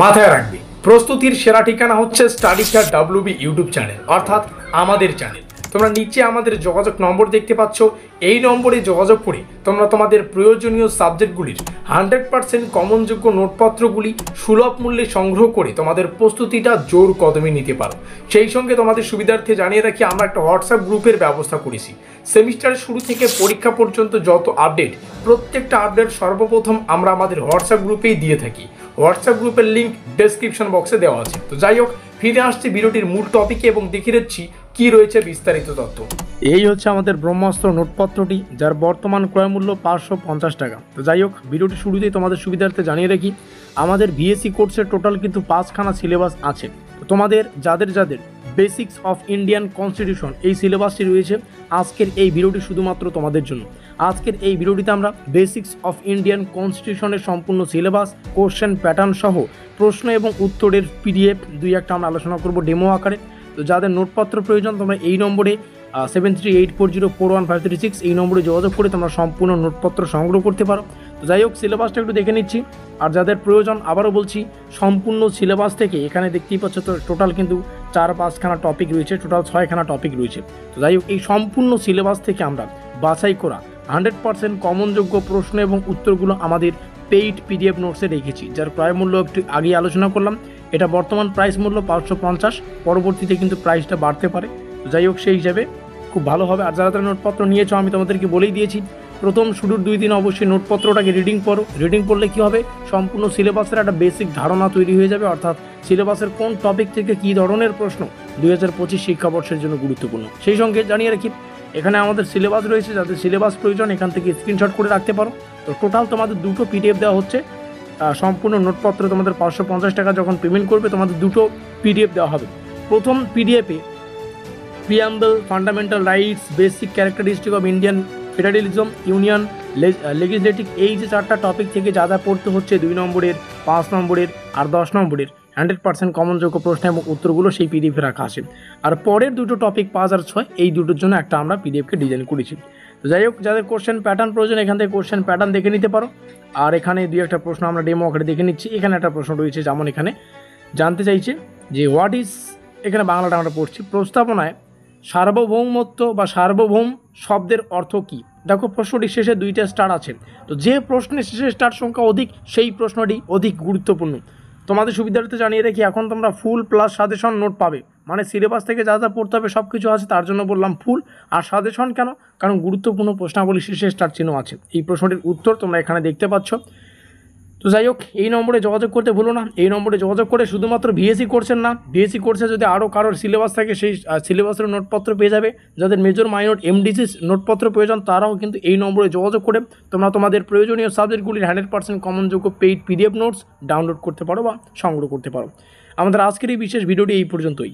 মাথায় রাখবে, প্রস্তুতির সেরা ঠিকানা হচ্ছে স্টাডিস্টার WB ইউটিউব চ্যানেল, অর্থাৎ আমাদের চ্যানেল। তোমরা নিচে আমাদের যোগাযোগ নম্বর দেখতে পাচ্ছ, এই নম্বরে যোগাযোগ করে তোমরা তোমাদের প্রয়োজনীয় সাবজেক্টগুলির 100% কমনযোগ্য নোটপত্রগুলি সুলভ মূল্যে সংগ্রহ করে তোমাদের প্রস্তুতিটা জোর কদমে নিতে পারো। সেই সঙ্গে তোমাদের সুবিধার্থে জানিয়ে রাখি, আমরা একটা হোয়াটসঅ্যাপ গ্রুপের ব্যবস্থা করেছি। সেমিস্টারের শুরু থেকে পরীক্ষা পর্যন্ত যত আপডেট, প্রত্যেকটা আপডেট সর্বপ্রথম আমরা আমাদের হোয়াটসঅ্যাপ গ্রুপেই দিয়ে থাকি। হোয়াটসঅ্যাপ গ্রুপের লিঙ্ক ডেসক্রিপশন বক্সে দেওয়া আছে। তো যাই হোক, ফিরে আসছি ভিডিওটির মূল টপিকে এবং দেখিয়ে দিচ্ছি কি রয়েছে বিস্তারিত তথ্য। এই হচ্ছে আমাদের ব্রহ্মাস্ত্র নোটপত্রটি, যার বর্তমান ক্রয় মূল্য 550 টাকা। তো যাই হোক, ভিডিওটি শুরুতেই তোমাদের সুবিধার্থে জানিয়ে রাখি, আমাদের বিএসসি কোর্সের টোটাল কিন্তু 5খানা সিলেবাস আছে। তো তোমাদের যাদের বেসিক্স অফ ইন্ডিয়ান কনস্টিটিউশন এই সিলেবাসটি রয়েছে, আজকের এই ভিডিওটি শুধুমাত্র তোমাদের জন্য। আজকের এই ভিডিওটিতে আমরা বেসিক্স অফ ইন্ডিয়ান কনস্টিটিউশনের সম্পূর্ণ সিলেবাস, কোশ্চেন প্যাটার্ন সহ প্রশ্ন এবং উত্তরের PDF দুই একটা আমরা আলোচনা করব ডেমো আকারে। তো যাদের নোটপত্র প্রয়োজন, তোমরা এই নম্বরে 7384041536 এই নম্বরে যোগাযোগ করে তোমরা সম্পূর্ণ নোটপত্র সংগ্রহ করতে পারো। তো যাই হোক, সিলেবাসটা একটু দেখে নিচ্ছি। আর যাদের প্রয়োজন, আবারও বলছি, সম্পূর্ণ সিলেবাস থেকে এখানে দেখতেই পাচ্ছ তো টোটাল কিন্তু 4-5খানা টপিক রয়েছে, টোটাল 6খানা টপিক রয়েছে। তো যাই হোক, এই সম্পূর্ণ সিলেবাস থেকে আমরা বাছাই করা 100% কমনযোগ্য প্রশ্ন এবং উত্তরগুলো আমাদের পেইড PDF নোটসে রেখেছি, যার ক্রয় মূল্য একটু আগে আলোচনা করলাম। এটা বর্তমান প্রাইস মূল্য 550, পরবর্তীতে কিন্তু প্রাইসটা বাড়তে পারে। তো যাই হোক, সেই হিসাবে খুব ভালো হবে। আর যারা তারা নোটপত্র নিয়েছো, আমি তোমাদেরকে বলেই দিয়েছি, প্রথম শুরুর 2 দিন অবশ্যই নোটপত্রটাকে রিডিং পড়ো। রিডিং পড়লে কী হবে, সম্পূর্ণ সিলেবাসের একটা বেসিক ধারণা তৈরি হয়ে যাবে, অর্থাৎ সিলেবাসের কোন টপিক থেকে কী ধরনের প্রশ্ন 2025 শিক্ষাবর্ষের জন্য গুরুত্বপূর্ণ। সেই সঙ্গে জানিয়ে রাখি, এখানে আমাদের সিলেবাস রয়েছে, যাদের সিলেবাস প্রয়োজন এখান থেকে স্ক্রিনশট করে রাখতে পারো। তো টোটাল তোমাদের 2টো PDF দেওয়া হচ্ছে। সম্পূর্ণ নোটপত্র তোমাদের 550 টাকা যখন পেমেন্ট করবে, তোমাদের 2টো PDF দেওয়া হবে। প্রথম PDF-এ preamble, fundamental rights, basic characteristic of Indian federalism, union, legislative, এই যে 4টা টপিক থেকে যা যা পড়তে হচ্ছে 2 নম্বরের, 5 নম্বরের আর 10 নম্বরের 100% কমনযোগ্য প্রশ্ন এবং উত্তরগুলো সেই PDF-এ রাখা আছে। আর পরের 2টো টপিক 5 আর 6, এই দুটোর জন্য একটা আমরা PDF-কে ডিজাইন করেছি। তো যাই হোক, যাদের কোশ্চেন প্যাটার্ন প্রয়োজন, এখান থেকে কোশ্চেন প্যাটার্ন দেখে নিতে পারো। আর এখানে 2-একটা প্রশ্ন আমরা ডেমো আকারে দেখে নিচ্ছি। এখানে একটা প্রশ্ন রয়েছে, যেমন এখানে জানতে চাইছে যে হোয়াট ইজ, এখানে বাংলাটা আমরা পড়ছি, প্রস্তাবনায় সার্বভৌমত্ব বা সার্বভৌম শব্দের অর্থ কী। দেখো, প্রশ্নটি শেষে 2টা স্টার আছে। তো যে প্রশ্নের শেষে স্টার সংখ্যা অধিক, সেই প্রশ্নটি অধিক গুরুত্বপূর্ণ। তোমাদের সুবিধার্থে জানিয়ে রাখি, এখন তোমরা ফুল প্লাস সাজেশন নোট পাবে, মানে সিলেবাস থেকে যা যা পড়তে হবে সব কিছু আছে, তার জন্য বললাম ফুল। আর সাজেশন কেন, কারণ গুরুত্বপূর্ণ প্রশ্নাবলী শেষে স্টার চিহ্ন আছে। এই প্রশ্নটির উত্তর তোমরা এখানে দেখতে পাচ্ছ। তো যাই হোক, এই নম্বরে যোগাযোগ করতে ভুলো না। এই নম্বরে যোগাযোগ করে শুধুমাত্র বিএসসি কোর্সের না, বিএসসি কোর্সে যদি আরও কারোর সিলেবাস থাকে, সেই সিলেবাসের নোটপত্র পেয়ে যাবে। যাদের মেজর, মাইনর, MDC নোটপত্র প্রয়োজন, তারাও কিন্তু এই নম্বরে যোগাযোগ করে তোমরা তোমাদের প্রয়োজনীয় সাবজেক্টগুলির 100% কমনযোগ্য পেইড PDF নোটস ডাউনলোড করতে পারো বা সংগ্রহ করতে পারো। আমাদের আজকের এই বিশেষ ভিডিওটি এই পর্যন্তই।